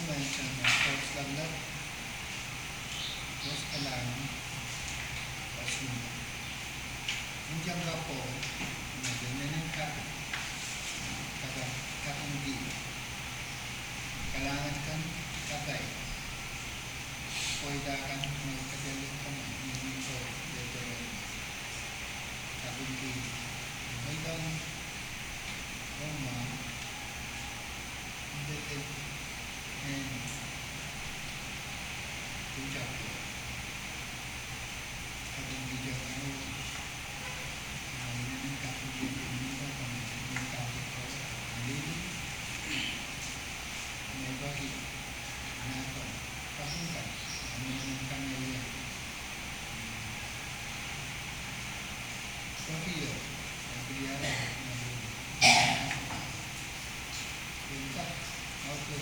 mention na sports lang na terus kailangan pasunod. Nandiyan ka po, ganyan ka, kakanggi. Kailangan kang kagay. Pwede kang magkagalit ka na, hindi ko, dito rin. Kakanggi. May kang, Roma, hindi and puncak ko. Kakanggi dyan ako, yung kakanggi dyan ako, yung kakanggi ko, may bagi na ito, pasungkan, ano yung kanaya. So here, nagbiara, pintak, auto,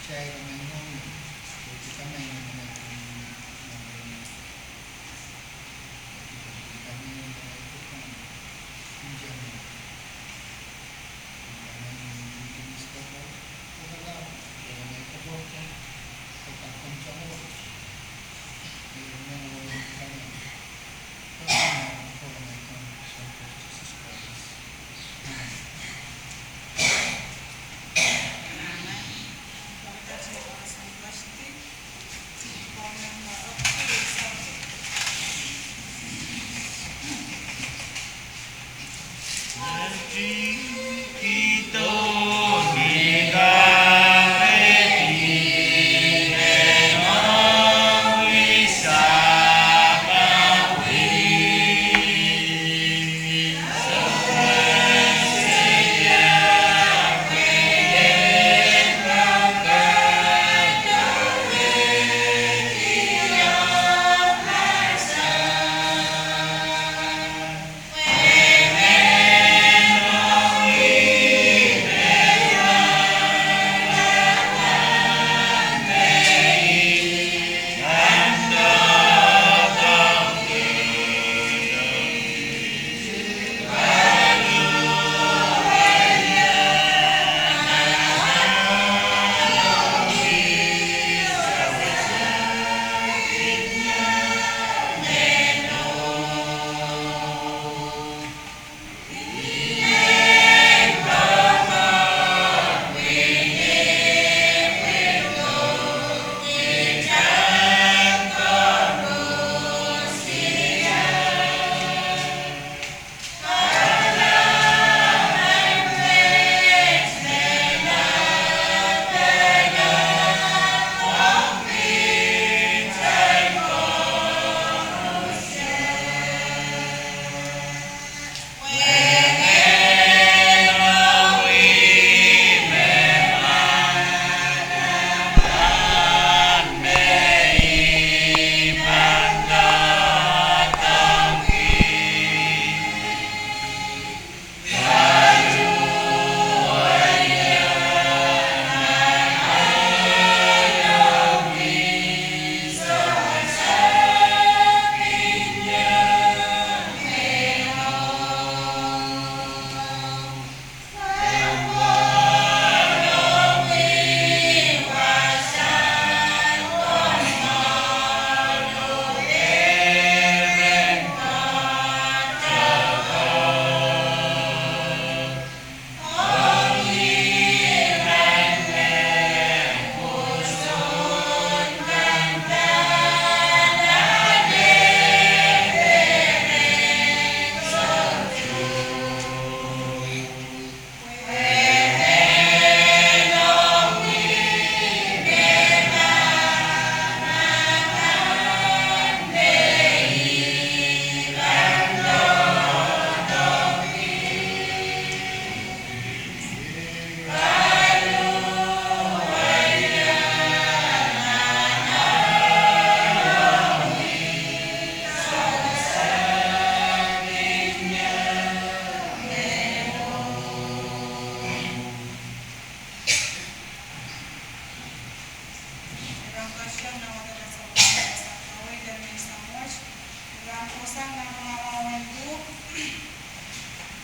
share naman yung so kami yung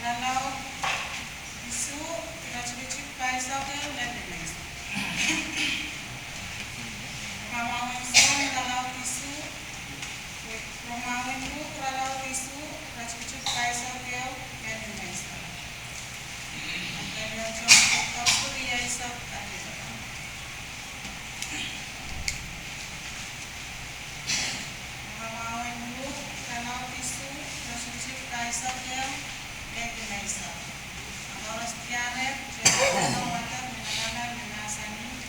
Lalau, isu, kita cuci-cuci, paisau ke, dan lain-lain. Mamawin son dalau tisu, mamawin bu dalau tisu, racucuk kaisar keu kenu mesa. Kenu cuma kapur ia isap tadi. Mamawin bu dalau tisu, racucuk kaisar keu kenu mesa. Amoras tiane, jadi mata menanam menasani.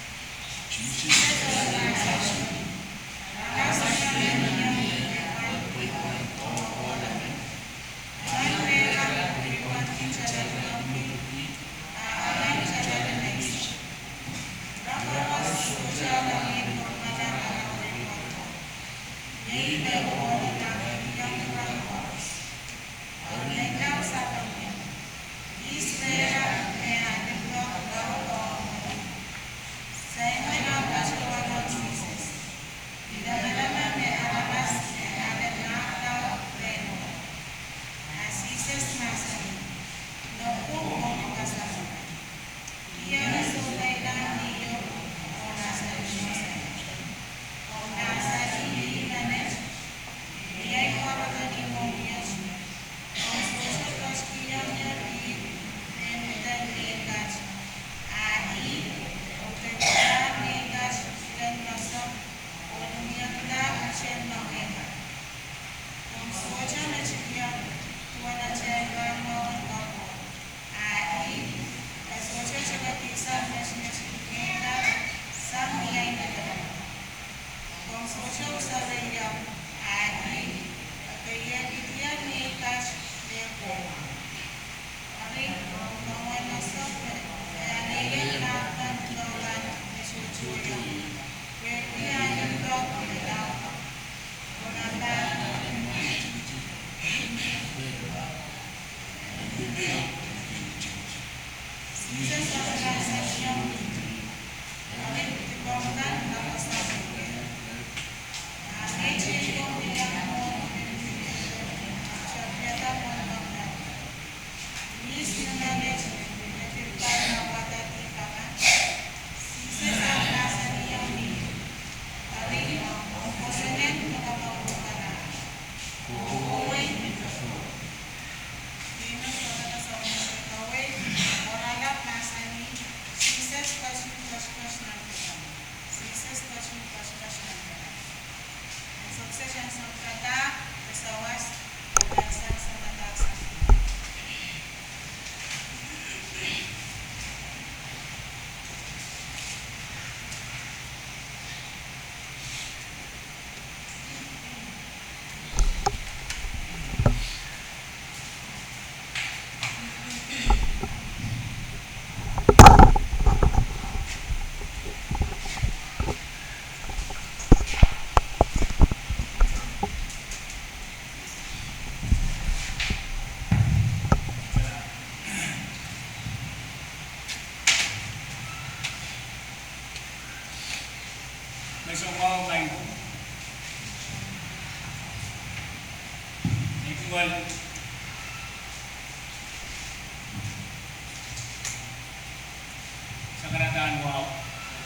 Sakaratan wow,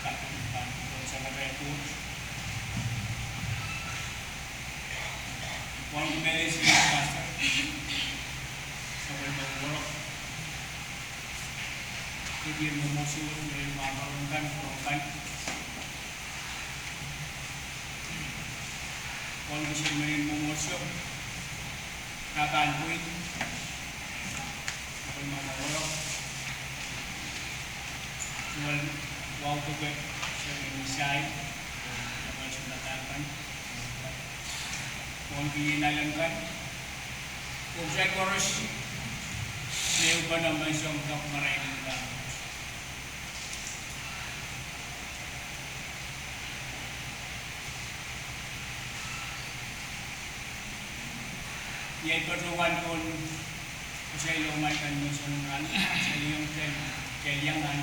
katutupan sa nagreto. One minute is faster. So we'll work. Jadi memusuh dari mabarungkan perungkan. One bisa main memusuh. Kataan point. Apa mabarung. Well, wow to get sa inside. Kapag sunatakan. Kung kinailangan, kung sa chorus, siya ba naman siyang kapmarayin ka? Yan patuwan kung sa iyong may kanmusungan, sa iyong kayangan.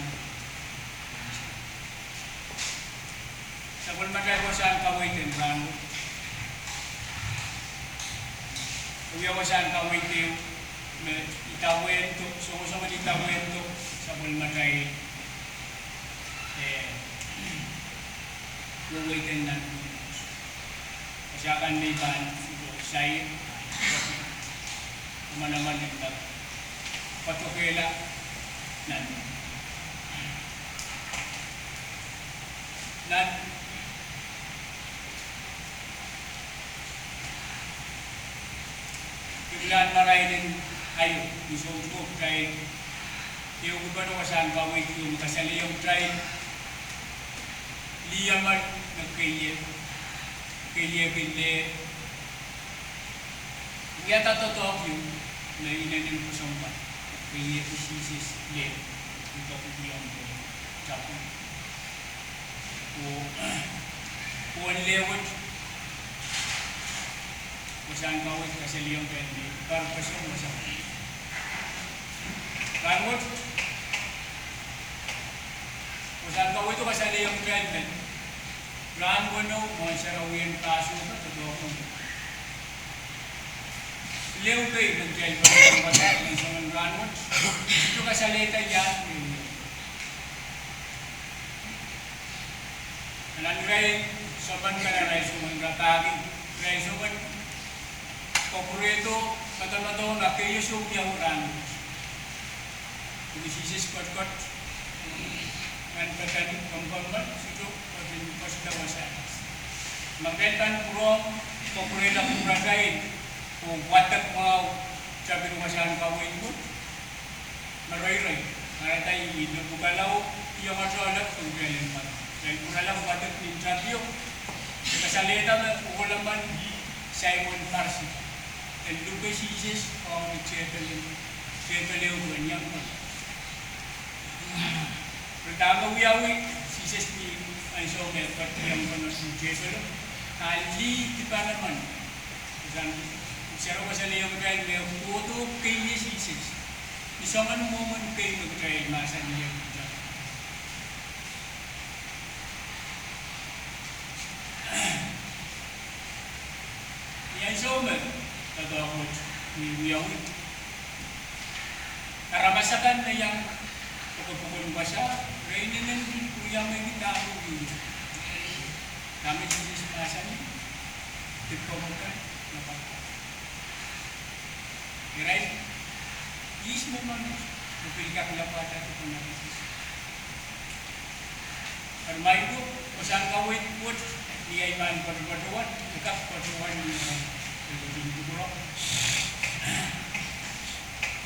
Sa kung magagawa saan kawitin, Rano, uyawasan kawin tiyo, itawin to, sama-sama itawin to sa bulmatay Wawitin nan kasi akan liban say naman yung patukela nan biglaan maray din ayo isubok kay yung gubano kasan kawit yung kasali yung try liyaman nagkaya yata totoo yung na inanin ko sa mga kaya isisis le ito ko yung kapon o ang lewat kasan kawit kasali yung try para pasyon masama kangot kasan kawit ito kasali yung try Ran bueno, mga sarawian kaso na totoo ko. Leo kayo, nag-jail pa rin ang bata, ng isang ranwat. Ito kasalita yan. Alanggay, saban ka na rin suman ratagi. Ray suman, paborito, katamatong na kayo sumiyang ranwat. Kumisisis kot-kot. Ngan patanik, pangpangman, situ. Magkaitan puro paborito kong ragain kung watak mga sabi ng masyadong kawin ko maroy-roy para tayo inubugalaw yung masyadong kung kailan pa dahil kung alam watak ng sabyo kasalita na ukulaman Simon Parsi and lugay si Jesus o nagsetaliw ganyan ko pero tama uyawi si Jesus ni ay so may yang kono si Jebel kali kita naman dan sero kasali yung kay may foto kay Jesus isa man moment kay magkay masa niya yan so man tatawag ni Yahweh karamasakan na yang pagpupulong ba siya kainin din yang may tao dito. Kami sa masa niya. Tipo mo ka, napaka. Right? Is mo man. Upil ka kung napata ito kung nakisis. Permay ko, kung saan kawit po, di ay man patuwan, ikap patuwan niya. Ito bro.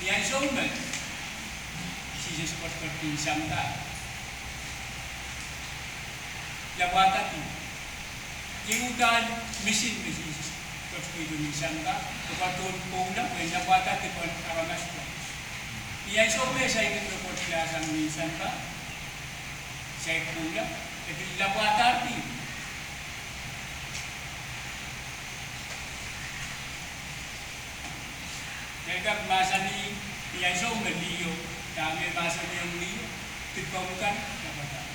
Yan soman. Si sport pinsang ta. Lawatan itu, jiudan mesin terus itu misangka, kepaton pula, lawatan itu aramas tu. Ia sobe saya itu kot kelasan misangka, saya pula, jadi lawatan itu. Mereka masa ni, ia sobe liyo, kami masa ni yang liyo, dibangunkan lawatan.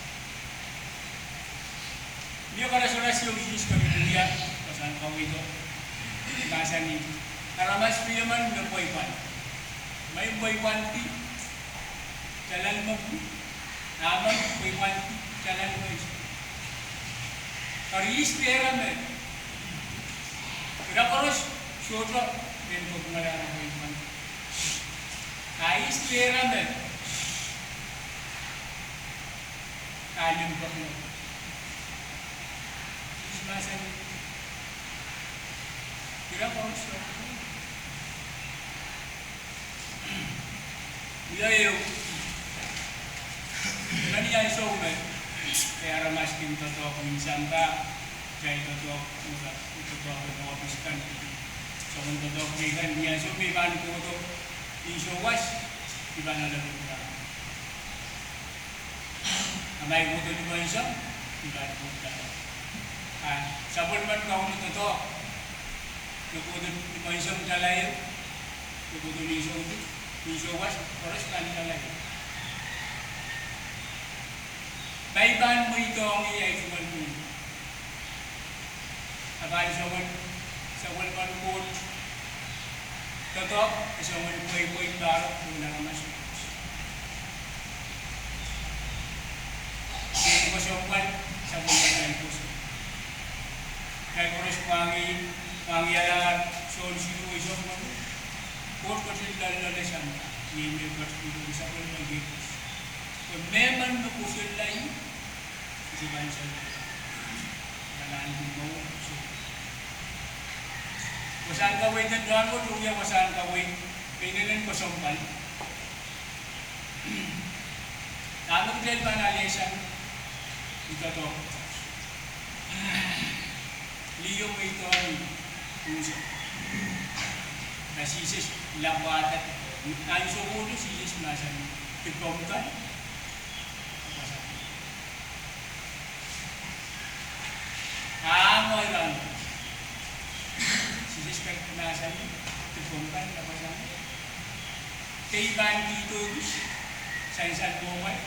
Dia kalau surasi yang Yesus kami lihat pasal kau itu bahasa ni. Kalau mas firman berpoipan, may poipan ti jalan mabu, naman poipan ti jalan mabu. Kalau Yesus firman, kita harus suruh bentuk mengarah poipan. Yesus firman, kalim bermu. Masa ni, kira harus dia eu, kan dia iso men, kaya ramas kim toto minsan ta, kaya toto habiskan, so men toto kan dia iso may ban ko to, iso was, iba na lang kita. Amay mo to di ba iso, iba na po kita. Sabon man kau ni toto, kemudian dimaisam jalai, kemudian disowas, terus kan jalai. Baiban mo ito ang iyay suman mo. Abay sawan man po, toto, sawan po klaro muna ka masuk. Hindi ko siya sawan man ang puso. kaya konos mangiyalar sol situation mo. Court ko sila lalasan. Hindi ko sila sa kong mag-gipos. Kung meman mo po sila yun, isipan sila. Kailangan mo mo. Wasaan kawin ng doon ko, tuya wasaan kawin. Pininin ko sumpal. Tanong din ba nalisan? Ito to. Liyo mo ito ang puso. Nasisis labatat. Ang sukulo sisis nasan. Ipongkan. Amoy lang. Sisis nasan. Ipongkan. Kaiban dito sa isang moment.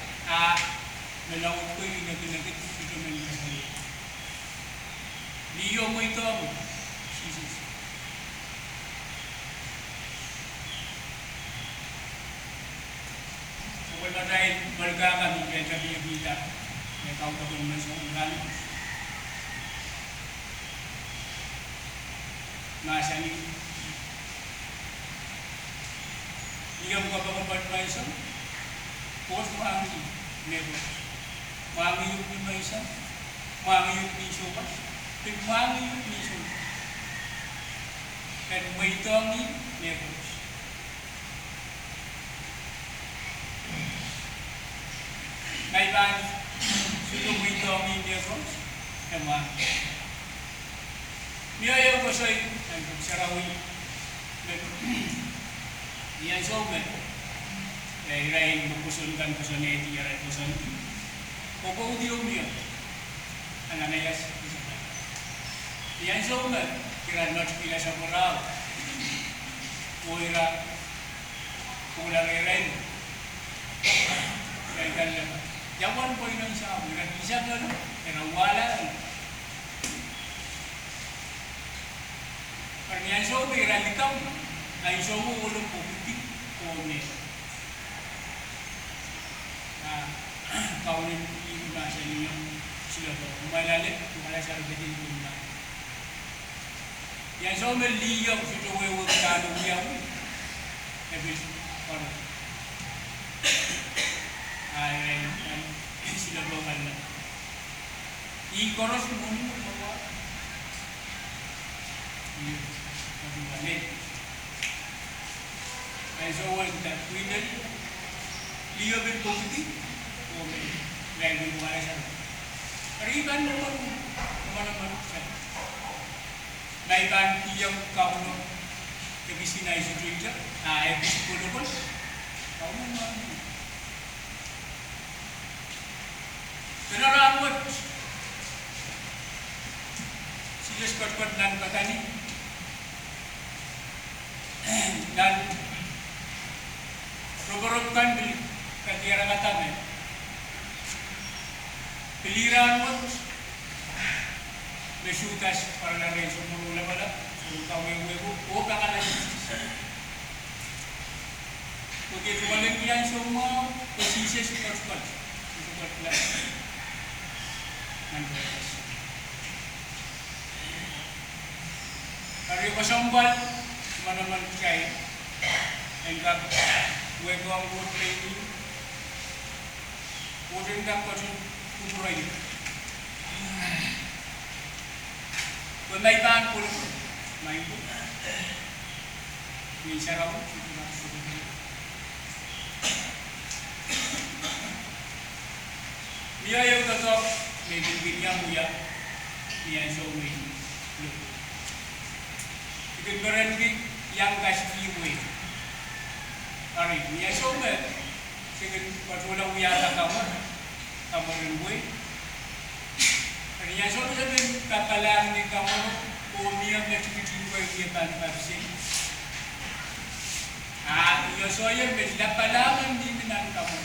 Nalawag ko yung nagdinagit ito ng kasali. Liyo mo ito ang sisis. Kung na dahil malga kami kaya sabi yung kita, may kauta ko naman sa ulan. Nasa ni liyo mo ka ba kung ba't ba isang? Pos mo ang nebo. Mangiyok ni Maisa, mangiyok ni Sopas, mangiyok ni Sopas. At may ito ang ni Nebos. Naiban, sino mo ito ang ni Nebos? Kama. Niyayaw ko sa'yo, ang pagsarawi. Niyan sobat. Irahin magpusunkan ko sa neti, irahin ko sa neti. Kung diyo niya, ang anayas. Yan sobat, kiranot pila sa moral. Kuira, kulang irahin. Kaya kaya, yawan po yun ang isa, isa ka no, pero wala. Pero yan sobat, iralikam, ay sobat ulong puputik, kone. Kaunin yung nasa yung sila po. Kumalalit, kumalasa rin din yung na. Yan so may liyong sa tuwewag talong yaw. Ebis, parang. Ay, sila po kala. I-koros mo mo bawa. Yun, mabuwalit. Ay so wag na, kwinal. Liyo bin puputi. Dahil may bumalay siya. Pero iban naman siya. Na iban iyang kauno kabisinay sa Twitter, ebis ko naman. Kauno naman. Pero ramot, sila squat-squat ng patani. Dan robo-rob-kan katira katame. Piliran mo, nasutas para na rin sa mula pala, so kawewe-wewe, huwag ka ka na yun. Kung ituwalan yan sa mga posises, squat-squat. Squat lang. Nandun. Pero yung kasambal, manaman kaya, and kag, huwag ang good training, huwag yung kapatid, kukuray yun. Kung may baan po lang, may po. May isa raw, niya yung tatok, may bilbil niya muya, niya so may look. Ikagbaran din, yang kasikiwe. Ari, niya so may, sige, patulang muya ka kamu rin buhay. Kaya so sabihin, kakalang ni kamu, umiyam na chikitin ko yung iyan kasi. Iyo so yun, may lapalaman din ng kamu.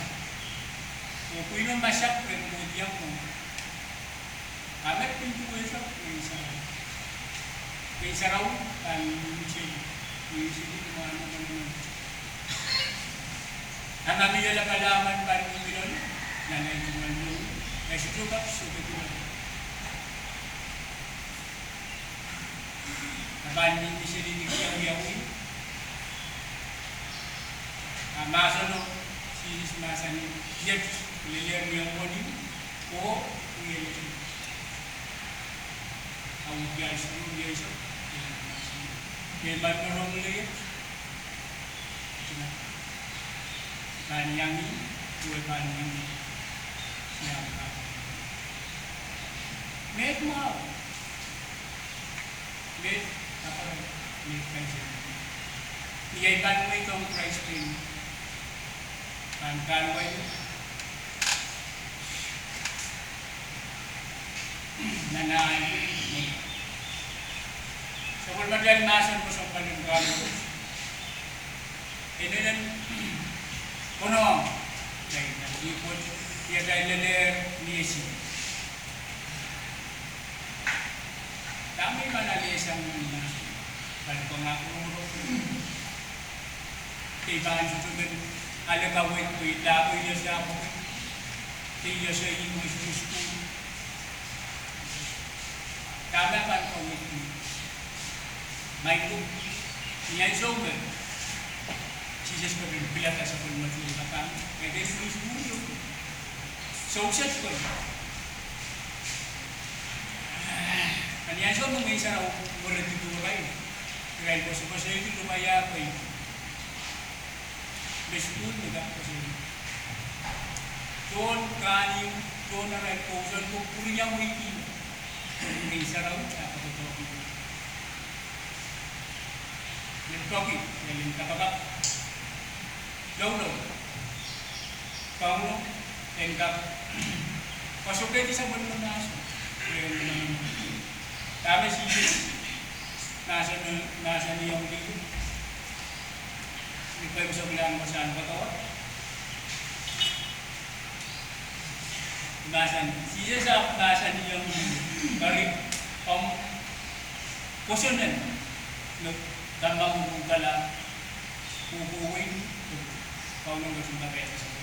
So, kung yun masyak, rin mo diyan mo. Amat pinto ko isa, kung isa raw, ang sige, kung ano naman. Ang aming lapalaman pa rin yung nanay ko man yun. Ay, suka, suka ko man. banding di sini di Kiawi. Masa no si masa ni dia lihat yang body oh ini kamu biasa dia berkorong lagi ban yang ni dua ban yang ni siapa net mau net apa net price ni ban mai kau price pin ban wai nanai sebelum berjalan masuk ke sopan dan kalau ini dan konon dan ikut dia dari leher niasi kami mana lesang mana pada pengaku tibaan sudah ada kawin kuih lagu dia siapa dia sehingga musuh kami akan kawin Michael, niya isomen. Jesus ko rin pila ka sa pulmatulong na kami. Kaya din free studio. So, set ko. Kanya isomen may isa raw mula tituray. Kaya ko sa pasay ito lumaya ko eh. Bestoon nila kasi. Doon kanin, doon na rin po. Doon po puri niya mo ikin. May isa raw. Kapatotoo. Yung koki, yung kapakap. Gawlo. Paulo, and kap. Pasukay di sa buwan ng naso. Kami si nasa niyong dito. Hindi pa sa bilang ko saan ba ito? Nasa niyong dito. Bari, kusunan. Tambang mengkala kukuin kau nunggu cinta biasa sebelum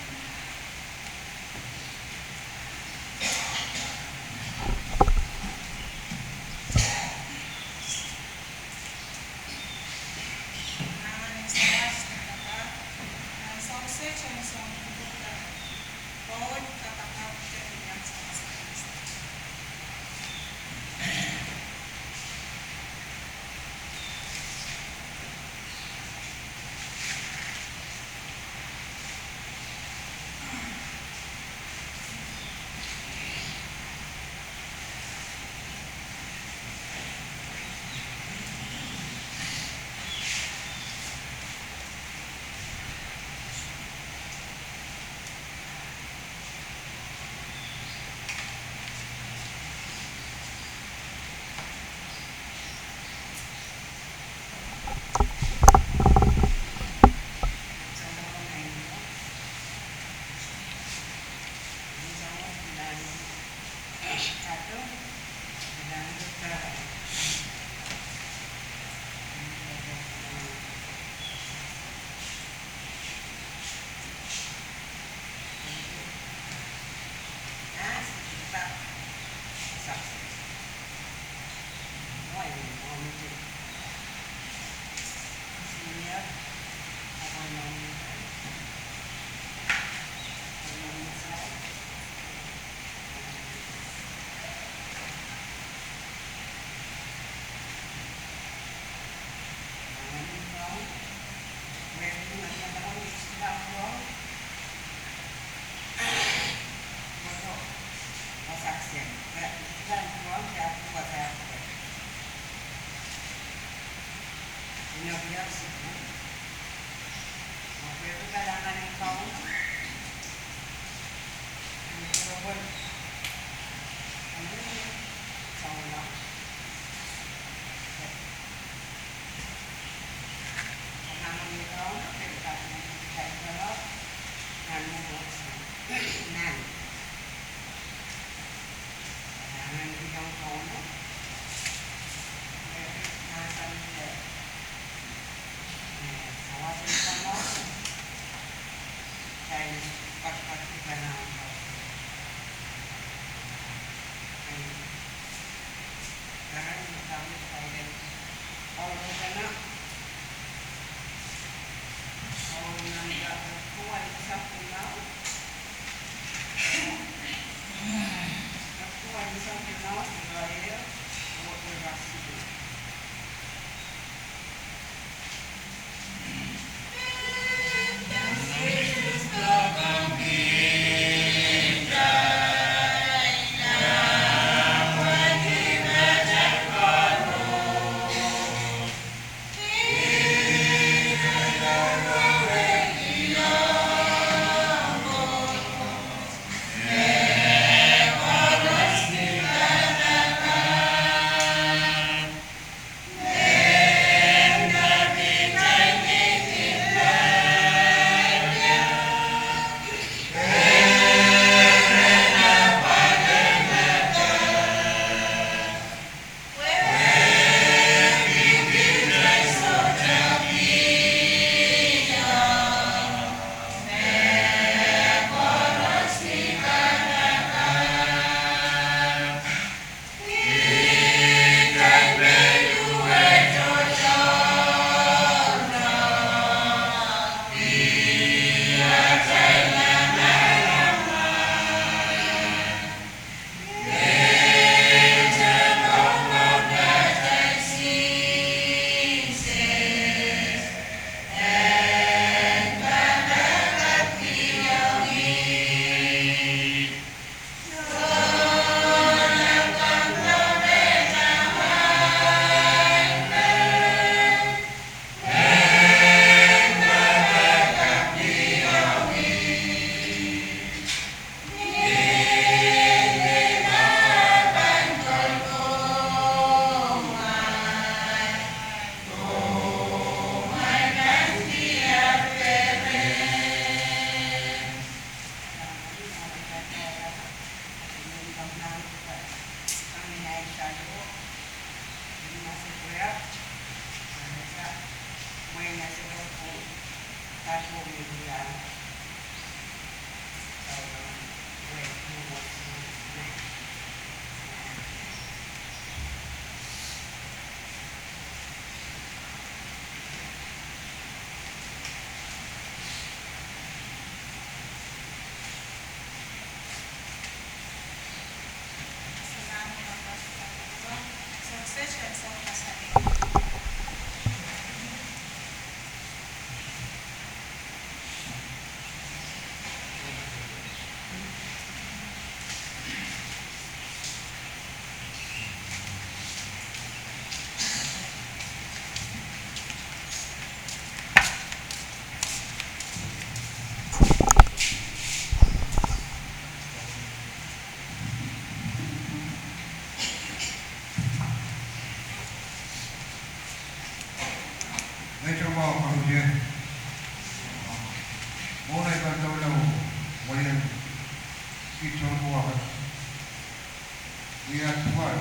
Kichorbuakan. Lihat Tuhan,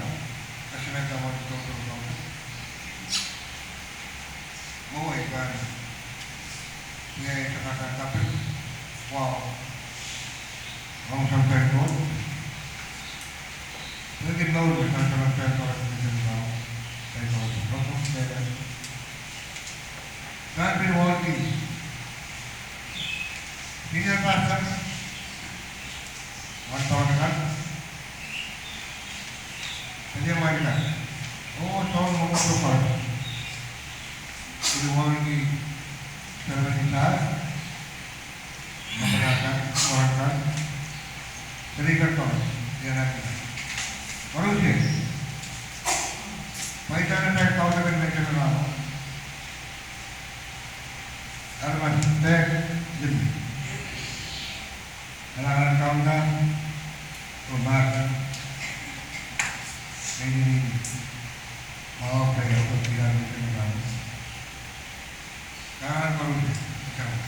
kasinagawa ito ito. Maway ka. Ngayon sa kakatapin. Wow. Ang sampai ito. Mungkin tahu bisa sampai ito ang pinagbawa. Sa ito. Rokong kaya. Sabi walking. Pinapasok. Wartawan kan? Jadi mereka, oh tahun mau berapa? Jadi orang ini terbentuk, masyarakat, orang kan, terikat tahun, dia nanti. Baru sih, baik ada saya tahu dengan mereka kenal. Ada masih teh, jadi. Anak-anak kaum dan pembahasan ini mau kayak apa tidak bisa mengalir. Kan baru sekarang.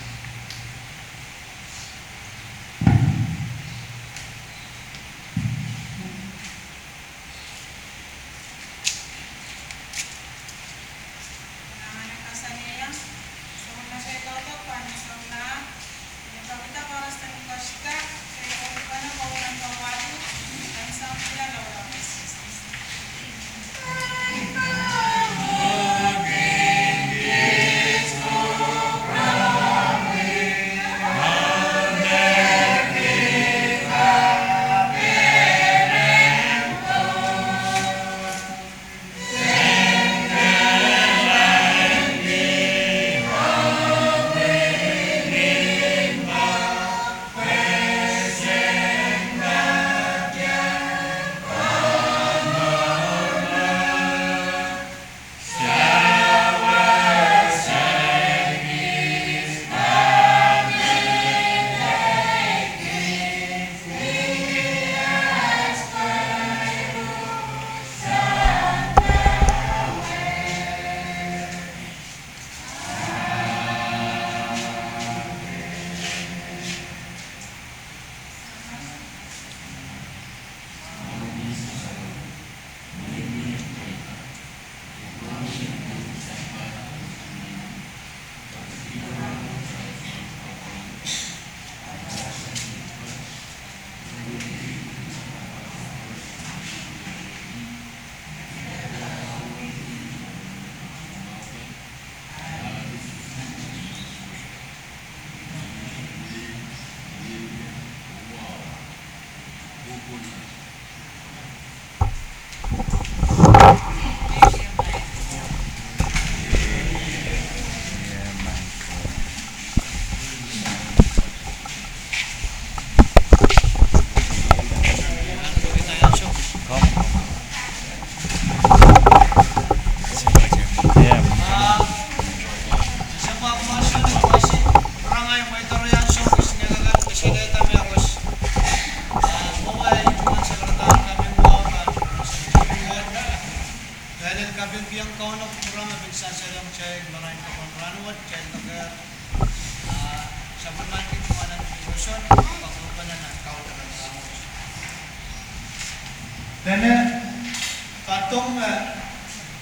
Dan patong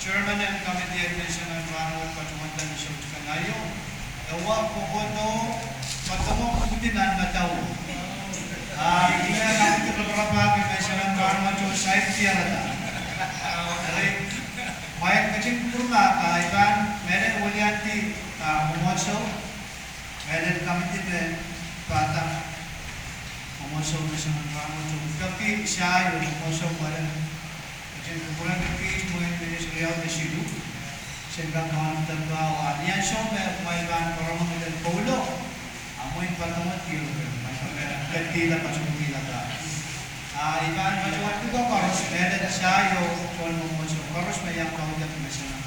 Chairman ng Committee Admission ng Ranwal Patumantan sa Kanayo, dawa po ko to patong kumitinan na tao. Hindi na natin beberapa kebiasaan karma jo side tiada. Mayat kecil purna kaiban mere ulianti memoso mere committee de patang memoso nasional karma jo tapi saya yo memoso pada kecil kurang lebih mungkin dari Riau de Sidu sehingga kawan terbawa nian show me maiban korong dan paulo amoy patong tiro Ketila pasumila ta. Iban macam itu kau harus ada sayo, kalau mau masuk harus bayar kau jadi macam